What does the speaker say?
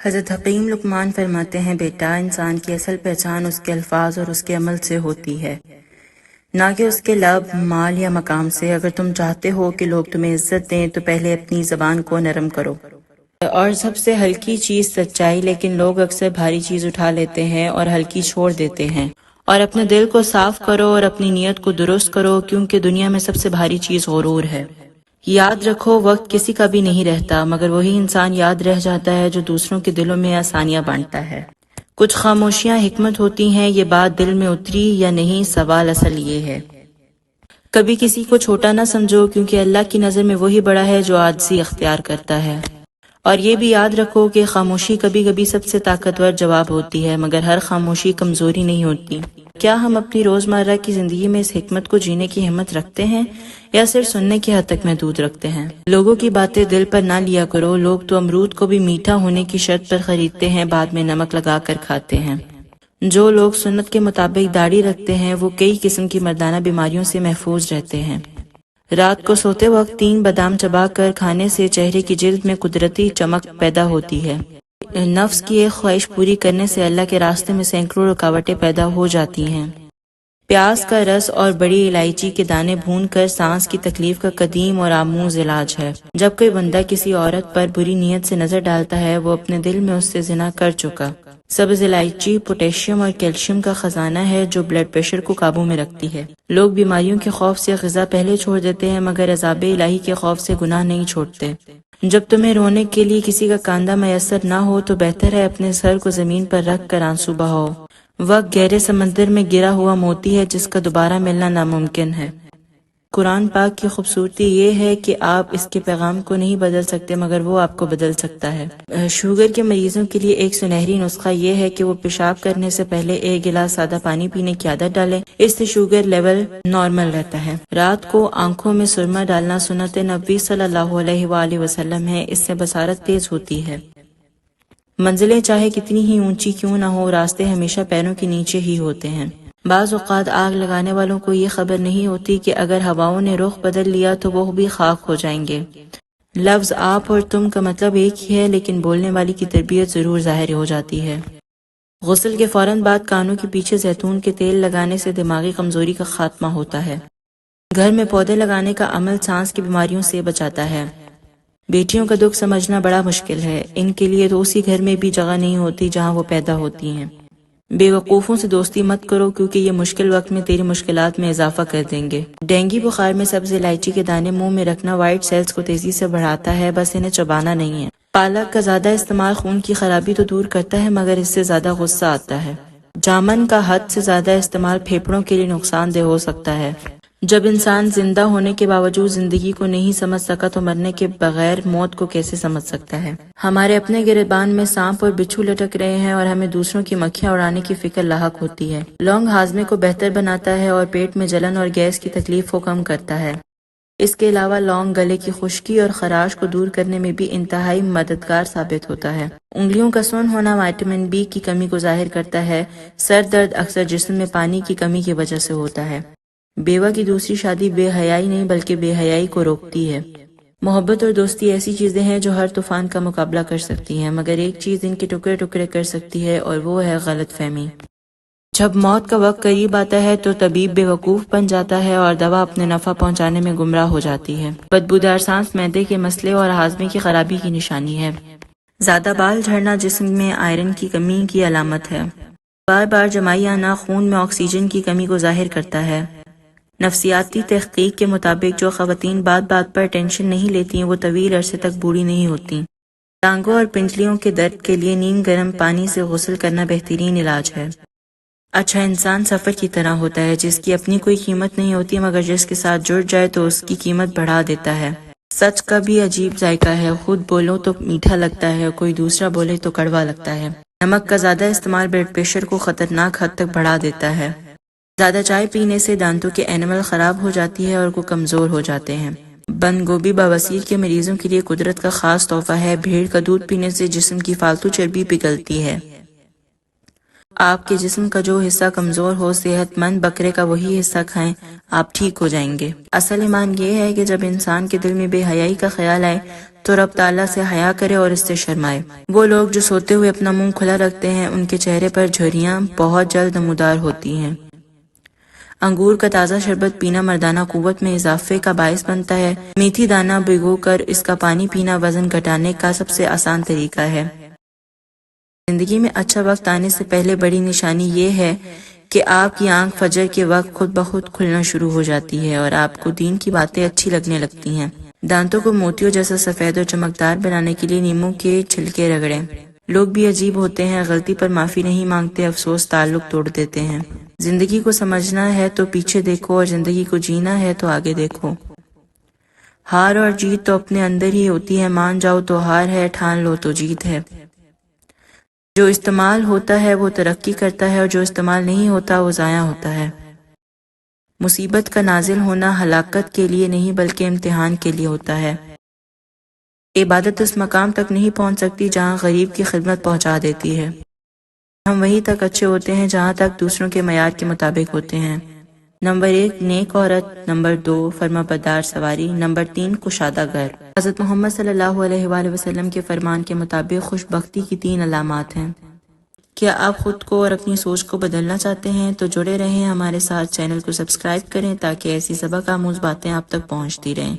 حضرت حکیم لقمان فرماتے ہیں، بیٹا، انسان کی اصل پہچان اس کے الفاظ اور اس کے عمل سے ہوتی ہے، نہ کہ اس کے لب، مال یا مقام سے۔ اگر تم چاہتے ہو کہ لوگ تمہیں عزت دیں تو پہلے اپنی زبان کو نرم کرو۔ اور سب سے ہلکی چیز سچائی، لیکن لوگ اکثر بھاری چیز اٹھا لیتے ہیں اور ہلکی چھوڑ دیتے ہیں۔ اور اپنے دل کو صاف کرو اور اپنی نیت کو درست کرو، کیونکہ دنیا میں سب سے بھاری چیز غرور ہے۔ یاد رکھو، وقت کسی کا بھی نہیں رہتا، مگر وہی انسان یاد رہ جاتا ہے جو دوسروں کے دلوں میں آسانیاں بانٹتا ہے۔ کچھ خاموشیاں حکمت ہوتی ہیں، یہ بات دل میں اتری یا نہیں، سوال اصل یہ ہے۔ کبھی کسی کو چھوٹا نہ سمجھو، کیونکہ اللہ کی نظر میں وہی بڑا ہے جو عاجزی اختیار کرتا ہے۔ اور یہ بھی یاد رکھو کہ خاموشی کبھی کبھی سب سے طاقتور جواب ہوتی ہے، مگر ہر خاموشی کمزوری نہیں ہوتی۔ کیا ہم اپنی روزمرہ کی زندگی میں اس حکمت کو جینے کی ہمت رکھتے ہیں، یا صرف سننے کی حد تک محدود رکھتے ہیں؟ لوگوں کی باتیں دل پر نہ لیا کرو، لوگ تو امرود کو بھی میٹھا ہونے کی شرط پر خریدتے ہیں، بعد میں نمک لگا کر کھاتے ہیں۔ جو لوگ سنت کے مطابق داڑھی رکھتے ہیں وہ کئی قسم کی مردانہ بیماریوں سے محفوظ رہتے ہیں۔ رات کو سوتے وقت 3 بادام چبا کر کھانے سے چہرے کی جلد میں قدرتی چمک پیدا ہوتی ہے۔ نفس کی ایک خواہش پوری کرنے سے اللہ کے راستے میں سینکڑوں رکاوٹیں پیدا ہو جاتی ہیں۔ پیاز کا رس اور بڑی الائچی کے دانے بھون کر سانس کی تکلیف کا قدیم اور آموز علاج ہے۔ جب کوئی بندہ کسی عورت پر بری نیت سے نظر ڈالتا ہے، وہ اپنے دل میں اس سے زنا کر چکا۔ سبز الائچی پوٹیشیم اور کیلشیم کا خزانہ ہے جو بلڈ پریشر کو قابو میں رکھتی ہے۔ لوگ بیماریوں کے خوف سے غذا پہلے چھوڑ دیتے ہیں، مگر عذاب الہی کے خوف سے گناہ نہیں چھوڑتے۔ جب تمہیں رونے کے لیے کسی کا کاندھا میسر نہ ہو تو بہتر ہے اپنے سر کو زمین پر رکھ کر آنسو بہاؤ۔ وقت گہرے سمندر میں گرا ہوا موتی ہے جس کا دوبارہ ملنا ناممکن ہے۔ قرآن پاک کی خوبصورتی یہ ہے کہ آپ اس کے پیغام کو نہیں بدل سکتے، مگر وہ آپ کو بدل سکتا ہے۔ شوگر کے مریضوں کے لیے ایک سنہری نسخہ یہ ہے کہ وہ پیشاب کرنے سے پہلے 1 گلاس سادہ پانی پینے کی عادت ڈالیں، اس سے شوگر لیول نارمل رہتا ہے۔ رات کو آنکھوں میں سرما ڈالنا سنت نبوی صلی اللہ علیہ وآلہ وسلم ہے، اس سے بصارت تیز ہوتی ہے۔ منزلیں چاہے کتنی ہی اونچی کیوں نہ ہو، راستے ہمیشہ پیروں کے نیچے ہی ہوتے ہیں۔ بعض اوقات آگ لگانے والوں کو یہ خبر نہیں ہوتی کہ اگر ہواؤں نے رخ بدل لیا تو وہ بھی خاک ہو جائیں گے۔ لفظ آپ اور تم کا مطلب ایک ہی ہے، لیکن بولنے والی کی تربیت ضرور ظاہر ہو جاتی ہے۔ غسل کے فوراً بعد کانوں کے پیچھے زیتون کے تیل لگانے سے دماغی کمزوری کا خاتمہ ہوتا ہے۔ گھر میں پودے لگانے کا عمل سانس کی بیماریوں سے بچاتا ہے۔ بیٹیوں کا دکھ سمجھنا بڑا مشکل ہے، ان کے لیے تو اسی گھر میں بھی جگہ نہیں ہوتی جہاں وہ پیدا ہوتی ہیں۔ بے وقوفوں سے دوستی مت کرو، کیونکہ یہ مشکل وقت میں تیری مشکلات میں اضافہ کر دیں گے۔ ڈینگی بخار میں سبز الائچی کے دانے منہ میں رکھنا وائٹ سیلز کو تیزی سے بڑھاتا ہے، بس انہیں چبانا نہیں ہے۔ پالک کا زیادہ استعمال خون کی خرابی تو دور کرتا ہے، مگر اس سے زیادہ غصہ آتا ہے۔ جامن کا حد سے زیادہ استعمال پھیپھڑوں کے لیے نقصان دہ ہو سکتا ہے۔ جب انسان زندہ ہونے کے باوجود زندگی کو نہیں سمجھ سکا تو مرنے کے بغیر موت کو کیسے سمجھ سکتا ہے؟ ہمارے اپنے گریبان میں سانپ اور بچھو لٹک رہے ہیں اور ہمیں دوسروں کی مکھیاں اڑانے کی فکر لاحق ہوتی ہے۔ لونگ ہاضمے کو بہتر بناتا ہے اور پیٹ میں جلن اور گیس کی تکلیف کو کم کرتا ہے۔ اس کے علاوہ لونگ گلے کی خشکی اور خراش کو دور کرنے میں بھی انتہائی مددگار ثابت ہوتا ہے۔ انگلیوں کا سن ہونا وٹامن بی کی کمی کو ظاہر کرتا ہے۔ سر درد اکثر جسم میں پانی کی کمی کی وجہ سے ہوتا ہے۔ بیوہ کی دوسری شادی بے حیائی نہیں بلکہ بے حیائی کو روکتی ہے۔ محبت اور دوستی ایسی چیزیں ہیں جو ہر طوفان کا مقابلہ کر سکتی ہیں، مگر ایک چیز ان کے ٹکڑے ٹکڑے کر سکتی ہے، اور وہ ہے غلط فہمی۔ جب موت کا وقت قریب آتا ہے تو طبیب بے وقوف بن جاتا ہے اور دوا اپنے نفع پہنچانے میں گمراہ ہو جاتی ہے۔ بدبودار سانس معدے کے مسئلے اور ہاضمے کی خرابی کی نشانی ہے۔ زیادہ بال جھڑنا جسم میں آئرن کی کمی کی علامت ہے۔ بار بار جمائی آنا خون میں آکسیجن کی کمی کو ظاہر کرتا ہے۔ نفسیاتی تحقیق کے مطابق جو خواتین بات بات پر ٹینشن نہیں لیتی ہیں وہ طویل عرصے تک بوڑھی نہیں ہوتی۔ ٹانگوں اور پنجلیوں کے درد کے لیے نیم گرم پانی سے غسل کرنا بہترین علاج ہے۔ اچھا انسان سفر کی طرح ہوتا ہے جس کی اپنی کوئی قیمت نہیں ہوتی، مگر جس کے ساتھ جڑ جائے تو اس کی قیمت بڑھا دیتا ہے۔ سچ کا بھی عجیب ذائقہ ہے، خود بولو تو میٹھا لگتا ہے، کوئی دوسرا بولے تو کڑوا لگتا ہے۔ نمک کا زیادہ استعمال بلڈ پریشر کو خطرناک حد تک بڑھا دیتا ہے۔ زیادہ چائے پینے سے دانتوں کی اینمل خراب ہو جاتی ہے اور وہ کمزور ہو جاتے ہیں۔ بند گوبھی بواسیر کے مریضوں کے لیے قدرت کا خاص تحفہ ہے۔ بھیڑ کا دودھ پینے سے جسم کی فالتو چربی پگھلتی ہے۔ آپ کے جسم کا جو حصہ کمزور ہو صحت مند بکرے کا وہی حصہ کھائیں، آپ ٹھیک ہو جائیں گے۔ اصل ایمان یہ ہے کہ جب انسان کے دل میں بے حیائی کا خیال آئے تو رب تعالیٰ سے حیا کرے اور اس سے شرمائے۔ وہ لوگ جو سوتے ہوئے اپنا منہ کھلا رکھتے ہیں ان کے چہرے پر جھریاں بہت جلد نمودار ہوتی ہیں۔ انگور کا تازہ شربت پینا مردانہ قوت میں اضافے کا باعث بنتا ہے۔ میتھی دانہ بھگو کر اس کا پانی پینا وزن گھٹانے کا سب سے آسان طریقہ ہے۔ زندگی میں اچھا وقت آنے سے پہلے بڑی نشانی یہ ہے کہ آپ کی آنکھ فجر کے وقت خود بخود کھلنا شروع ہو جاتی ہے اور آپ کو دین کی باتیں اچھی لگنے لگتی ہیں۔ دانتوں کو موتیوں جیسا سفید اور چمکدار بنانے کے لیے نیمبو کے چھلکے رگڑیں۔ لوگ بھی عجیب ہوتے ہیں، غلطی پر معافی نہیں مانگتے، افسوس تعلق توڑ دیتے ہیں۔ زندگی کو سمجھنا ہے تو پیچھے دیکھو اور زندگی کو جینا ہے تو آگے دیکھو۔ ہار اور جیت تو اپنے اندر ہی ہوتی ہے، مان جاؤ تو ہار ہے، ٹھان لو تو جیت ہے۔ جو استعمال ہوتا ہے وہ ترقی کرتا ہے اور جو استعمال نہیں ہوتا وہ ضائع ہوتا ہے۔ مصیبت کا نازل ہونا ہلاکت کے لیے نہیں بلکہ امتحان کے لیے ہوتا ہے۔ عبادت اس مقام تک نہیں پہنچ سکتی جہاں غریب کی خدمت پہنچا دیتی ہے۔ ہم وہیں تک اچھے ہوتے ہیں جہاں تک دوسروں کے معیار کے مطابق ہوتے ہیں۔ نمبر 1 نیک عورت، نمبر 2 فرما بردار سواری، نمبر 3 کشادہ گھر۔ حضرت محمد صلی اللہ علیہ وآلہ وسلم کے فرمان کے مطابق خوش بختی کی 3 علامات ہیں۔ کیا آپ خود کو اور اپنی سوچ کو بدلنا چاہتے ہیں تو جڑے رہیں ہمارے ساتھ، چینل کو سبسکرائب کریں تاکہ ایسی سبق آموز باتیں آپ تک پہنچتی رہیں۔